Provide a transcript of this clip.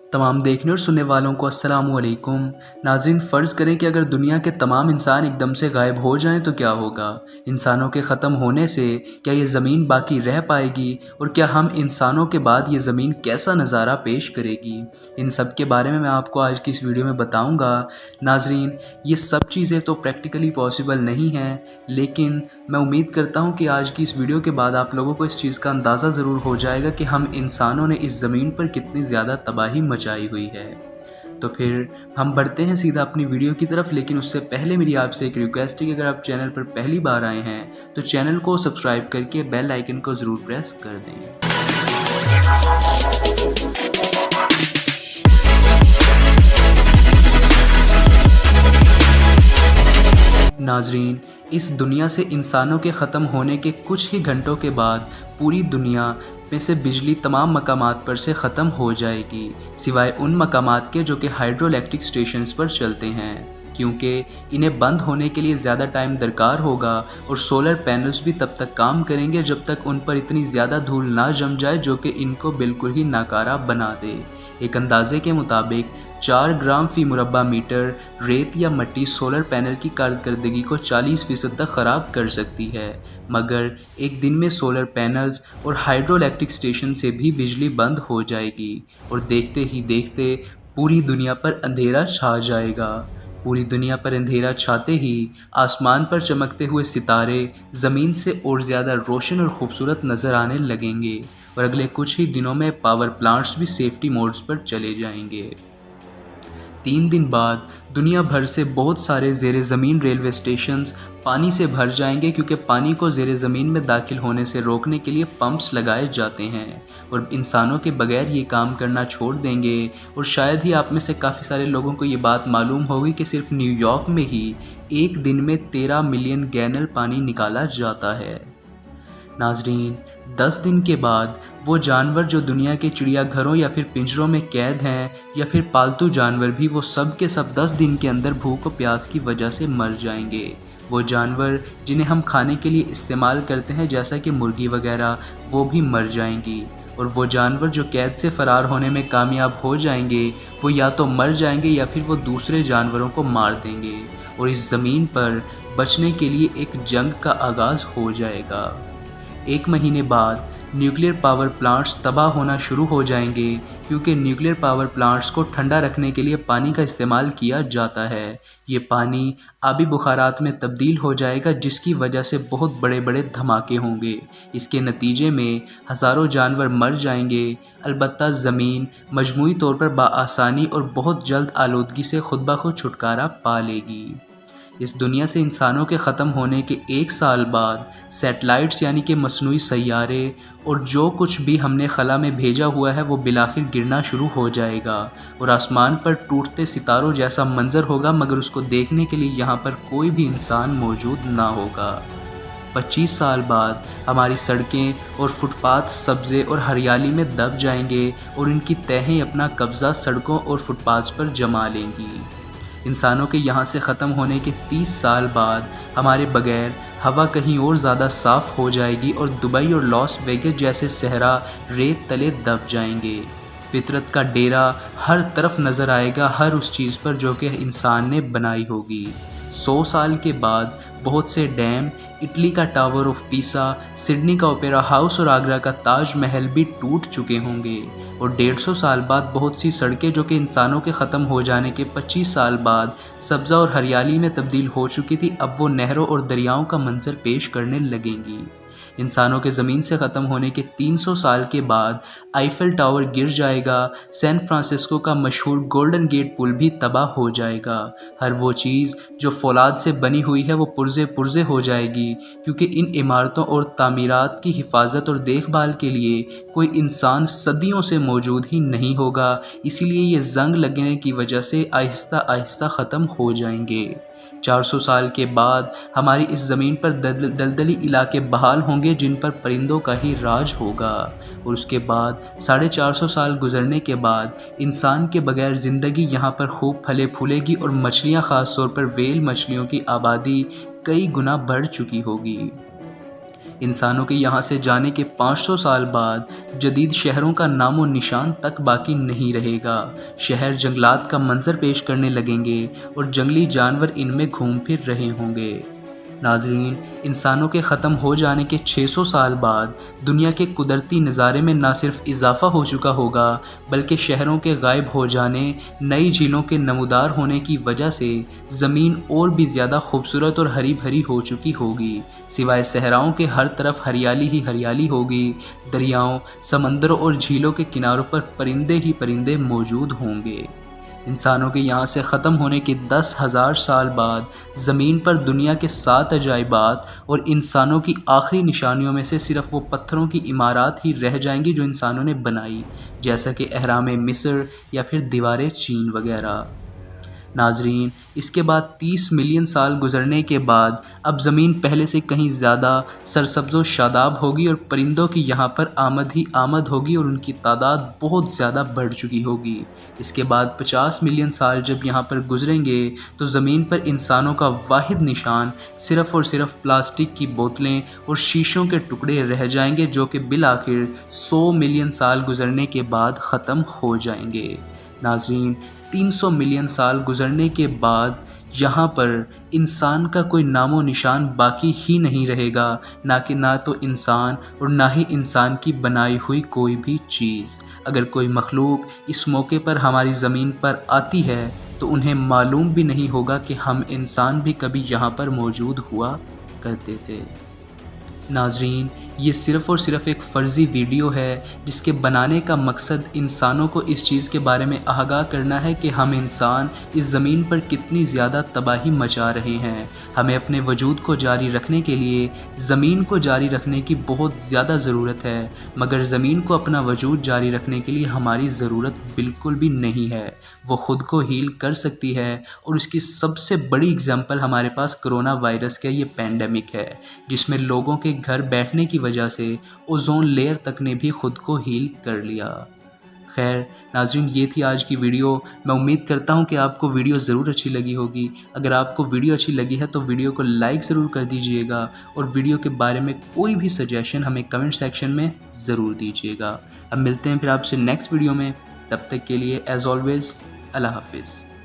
तमाम देखने और सुनने वालों को अस्सलाम वालेकुम। नाज़रीन, फ़र्ज़ करें कि अगर दुनिया के तमाम इंसान एकदम से गायब हो जाएं तो क्या होगा। इंसानों के ख़त्म होने से क्या ये ज़मीन बाकी रह पाएगी, और क्या हम इंसानों के बाद ये ज़मीन कैसा नज़ारा पेश करेगी। इन सब के बारे में मैं आपको आज की इस वीडियो में बताऊँगा। नाज़रीन, ये सब चीज़ें तो प्रैक्टिकली पॉसिबल नहीं हैं, लेकिन मैं उम्मीद करता हूँ कि आज की इस वीडियो के बाद आप लोगों को इस चीज़ का अंदाज़ा ज़रूर हो जाएगा कि हम इंसानों ने इस ज़मीन पर कितनी ज़्यादा तबाही मचाई हुई है। तो फिर हम बढ़ते हैं सीधा अपनी वीडियो की तरफ, लेकिन उससे पहले मेरी आपसे एक रिक्वेस्ट है कि अगर आप चैनल पर पहली बार आए हैं तो चैनल को सब्सक्राइब करके बेल आइकन को ज़रूर प्रेस कर दें। नाजरीन, इस दुनिया से इंसानों के ख़त्म होने के कुछ ही घंटों के बाद पूरी दुनिया में से बिजली तमाम मकामात पर से ख़त्म हो जाएगी, सिवाय उन मकामात के जो कि हाइड्रो इलेक्ट्रिक स्टेशंस पर चलते हैं, क्योंकि इन्हें बंद होने के लिए ज़्यादा टाइम दरकार होगा और सोलर पैनल्स भी तब तक काम करेंगे जब तक उन पर इतनी ज़्यादा धूल ना जम जाए जो कि इनको बिल्कुल ही नाकारा बना दे। एक अंदाजे के मुताबिक 4 ग्राम फी मुरब्बा मीटर रेत या मिट्टी सोलर पैनल की कारकर्दगी को 40% तक ख़राब कर सकती है, मगर एक दिन में सोलर पैनल्स और हाइड्रो इलेक्ट्रिक स्टेशन से भी बिजली बंद हो जाएगी और देखते ही देखते पूरी दुनिया पर अंधेरा छा जाएगा। पूरी दुनिया पर अंधेरा छाते ही आसमान पर चमकते हुए सितारे ज़मीन से और ज़्यादा रोशन और ख़ूबसूरत नज़र आने लगेंगे और अगले कुछ ही दिनों में पावर प्लांट्स भी सेफ्टी मोड्स पर चले जाएंगे। 3 दिन बाद दुनिया भर से बहुत सारे ज़ेरे ज़मीन रेलवे स्टेशंस पानी से भर जाएंगे, क्योंकि पानी को ज़ेरे ज़मीन में दाखिल होने से रोकने के लिए पंप्स लगाए जाते हैं और इंसानों के बगैर ये काम करना छोड़ देंगे। और शायद ही आप में से काफ़ी सारे लोगों को ये बात मालूम होगी कि सिर्फ न्यूयॉर्क में ही एक दिन में 13 मिलियन गैलन पानी निकाला जाता है। नाजरीन, 10 दिन के बाद वो जानवर जो दुनिया के चिड़ियाघरों या फिर पिंजरों में कैद हैं, या फिर पालतू जानवर भी, वो सब के सब 10 दिन के अंदर भूख और प्यास की वजह से मर जाएंगे। वो जानवर जिन्हें हम खाने के लिए इस्तेमाल करते हैं जैसा कि मुर्गी वगैरह, वो भी मर जाएंगी। और वो जानवर जो कैद से फ़रार होने में कामयाब हो जाएंगे, वो या तो मर जाएंगे या फिर वो दूसरे जानवरों को मार देंगे और इस ज़मीन पर बचने के लिए एक जंग का आगाज़ हो जाएगा। 1 महीने बाद न्यूक्लियर पावर प्लांट्स तबाह होना शुरू हो जाएंगे, क्योंकि न्यूक्लियर पावर प्लांट्स को ठंडा रखने के लिए पानी का इस्तेमाल किया जाता है। ये पानी आबी बुखारात में तब्दील हो जाएगा, जिसकी वजह से बहुत बड़े बड़े धमाके होंगे। इसके नतीजे में हज़ारों जानवर मर जाएंगे। अलबत्ता ज़मीन मजमूई तौर पर बआसानी और बहुत जल्द आलूदगी से खुद ब खुद छुटकारा पा लेगी। इस दुनिया से इंसानों के ख़त्म होने के 1 साल बाद सैटेलाइट्स यानी कि मसनूई सैयारे और जो कुछ भी हमने खला में भेजा हुआ है वो बिलाखिर गिरना शुरू हो जाएगा और आसमान पर टूटते सितारों जैसा मंजर होगा, मगर उसको देखने के लिए यहाँ पर कोई भी इंसान मौजूद ना होगा। 25 साल बाद हमारी सड़कें और फुटपाथ सब्ज़े और हरियाली में दब जाएंगे और इनकी तहें अपना कब्ज़ा सड़कों और फुटपाथ पर जमा लेंगी। इंसानों के यहाँ से ख़त्म होने के 30 साल बाद हमारे बगैर हवा कहीं और ज़्यादा साफ़ हो जाएगी और दुबई और लॉस वेगस जैसे सहरा रेत तले दब जाएंगे। फितरत का डेरा हर तरफ नज़र आएगा, हर उस चीज़ पर जो कि इंसान ने बनाई होगी। 100 साल के बाद बहुत से डैम, इटली का टावर ऑफ पीसा, सिडनी का ओपेरा हाउस और आगरा का ताज महल भी टूट चुके होंगे और 150 साल बाद बहुत सी सड़कें जो कि इंसानों के ख़त्म हो जाने के 25 साल बाद सब्ज़ा और हरियाली में तब्दील हो चुकी थी, अब वो नहरों और दरियाओं का मंजर पेश करने लगेंगी। इंसानों के ज़मीन से ख़त्म होने के 300 साल के बाद आईफेल टावर गिर जाएगा, सैन फ्रांसिस्को का मशहूर गोल्डन गेट पुल भी तबाह हो जाएगा। हर वो चीज़ जो फौलाद से बनी हुई है वो पुर्जे पुर्जे हो जाएगी, क्योंकि इन इमारतों और तामीरात की हिफाजत और देखभाल के लिए कोई इंसान सदियों से मौजूद ही नहीं होगा। इसीलिए ये जंग लगने की वजह से आहिस्ता आहिस्ता ख़त्म हो जाएंगे। 400 साल के बाद हमारी इस ज़मीन पर दलदली इलाके बहाल होंगे जिन पर परिंदों का ही राज होगा और उसके बाद 450 साल गुजरने के बाद इंसान के बगैर ज़िंदगी यहाँ पर खूब फले फूलेगी और मछलियाँ, ख़ास तौर पर व्हेल मछलियों की आबादी कई गुना बढ़ चुकी होगी। انسانوں کے یہاں سے جانے کے 500 سال بعد جدید شہروں کا نام و نشان تک باقی نہیں رہے گا۔ شہر جنگلات کا منظر پیش کرنے لگیں گے اور جنگلی جانور ان میں گھوم پھر رہے ہوں گے۔ ناظرین، انسانوں کے ختم ہو جانے کے 600 سال بعد دنیا کے قدرتی نظارے میں نہ صرف اضافہ ہو چکا ہوگا بلکہ شہروں کے غائب ہو جانے، نئی جھیلوں کے نمودار ہونے کی وجہ سے زمین اور بھی زیادہ خوبصورت اور ہری بھری ہو چکی ہوگی۔ سوائے صحراؤں کے ہر طرف ہریالی ہی ہریالی ہوگی۔ دریاؤں، سمندروں اور جھیلوں کے کناروں پر پرندے ہی پرندے موجود ہوں گے۔ انسانوں کے یہاں سے ختم ہونے کے 10,000 سال بعد زمین پر دنیا کے 7 عجائبات اور انسانوں کی آخری نشانیوں میں سے صرف وہ پتھروں کی عمارات ہی رہ جائیں گی جو انسانوں نے بنائی، جیسا کہ اہرام مصر یا پھر دیواریں چین وغیرہ۔ ناظرین، اس کے بعد 30 ملین سال گزرنے کے بعد اب زمین پہلے سے کہیں زیادہ سرسبز و شاداب ہوگی اور پرندوں کی یہاں پر آمد ہی آمد ہوگی اور ان کی تعداد بہت زیادہ بڑھ چکی ہوگی۔ اس کے بعد 50 ملین سال جب یہاں پر گزریں گے تو زمین پر انسانوں کا واحد نشان صرف اور صرف پلاسٹک کی بوتلیں اور شیشوں کے ٹکڑے رہ جائیں گے، جو کہ بالآخر 100 ملین سال گزرنے کے بعد ختم ہو جائیں گے۔ ناظرین، 300 ملین سال گزرنے کے بعد یہاں پر انسان کا کوئی نام و نشان باقی ہی نہیں رہے گا، نہ تو انسان اور نہ ہی انسان کی بنائی ہوئی کوئی بھی چیز۔ اگر کوئی مخلوق اس موقع پر ہماری زمین پر آتی ہے تو انہیں معلوم بھی نہیں ہوگا کہ ہم انسان بھی کبھی یہاں پر موجود ہوا کرتے تھے۔ ناظرین، یہ صرف اور صرف ایک فرضی ویڈیو ہے جس کے بنانے کا مقصد انسانوں کو اس چیز کے بارے میں آگاہ کرنا ہے کہ ہم انسان اس زمین پر کتنی زیادہ تباہی مچا رہے ہیں۔ ہمیں اپنے وجود کو جاری رکھنے کے لیے زمین کو جاری رکھنے کی بہت زیادہ ضرورت ہے، مگر زمین کو اپنا وجود جاری رکھنے کے لیے ہماری ضرورت بالکل بھی نہیں ہے۔ وہ خود کو ہیل کر سکتی ہے اور اس کی سب سے بڑی اگزامپل ہمارے پاس کرونا وائرس کا یہ پینڈیمک ہے، جس میں لوگوں کے گھر بیٹھنے کی وجہ سے اوزون لیئر تک نے بھی خود کو ہیل کر لیا۔ خیر ناظرین، یہ تھی آج کی ویڈیو۔ میں امید کرتا ہوں کہ آپ کو ویڈیو ضرور اچھی لگی ہوگی۔ اگر آپ کو ویڈیو اچھی لگی ہے تو ویڈیو کو لائک ضرور کر دیجئے گا اور ویڈیو کے بارے میں کوئی بھی سجیشن ہمیں کمنٹ سیکشن میں ضرور دیجئے گا۔ اب ملتے ہیں پھر آپ سے نیکسٹ ویڈیو میں، تب تک کے لیے ایز آلویز اللہ حافظ۔